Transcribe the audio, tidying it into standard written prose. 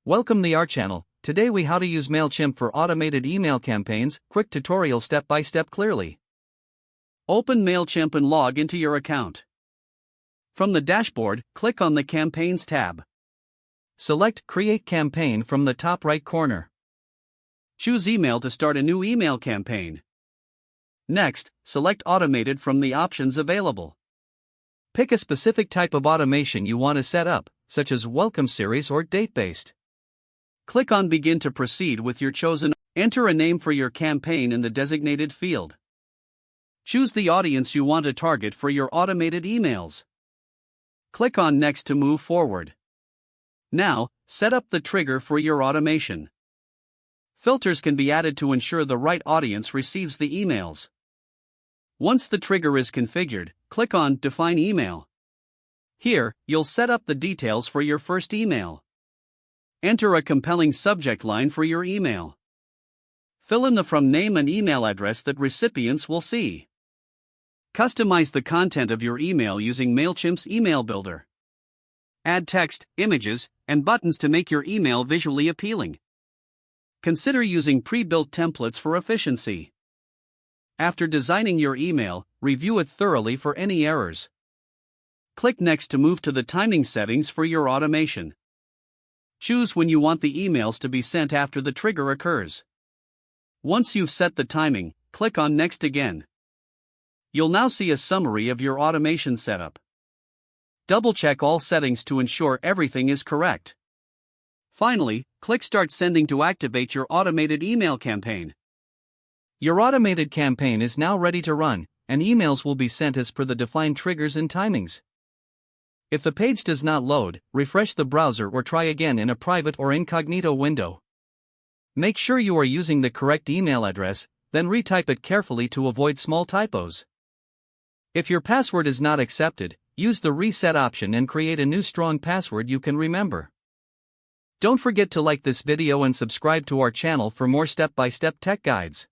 Welcome to our channel. Today we how to use Mailchimp for automated email campaigns, quick tutorial step by step clearly. Open Mailchimp and log into your account. From the dashboard, click on the Campaigns tab. Select Create Campaign from the top right corner. Choose Email to start a new email campaign. Next, select Automated from the options available. Pick a specific type of automation you want to set up, such as welcome series or date-based. Click on Begin to proceed with your chosen. Enter a name for your campaign in the designated field. Choose the audience you want to target for your automated emails. Click on Next to move forward. Now, set up the trigger for your automation. Filters can be added to ensure the right audience receives the emails. Once the trigger is configured, click on Define Email. Here, you'll set up the details for your first email. Enter a compelling subject line for your email. Fill in the from name and email address that recipients will see. Customize the content of your email using Mailchimp's email builder. Add text, images, and buttons to make your email visually appealing. Consider using pre-built templates for efficiency. After designing your email, review it thoroughly for any errors. Click Next to move to the timing settings for your automation. Choose when you want the emails to be sent after the trigger occurs. Once you've set the timing, click on Next again. You'll now see a summary of your automation setup. Double-check all settings to ensure everything is correct. Finally, click Start Sending to activate your automated email campaign. Your automated campaign is now ready to run, and emails will be sent as per the defined triggers and timings. If the page does not load, refresh the browser or try again in a private or incognito window. Make sure you are using the correct email address, then retype it carefully to avoid small typos. If your password is not accepted, use the reset option and create a new strong password you can remember. Don't forget to like this video and subscribe to our channel for more step-by-step tech guides.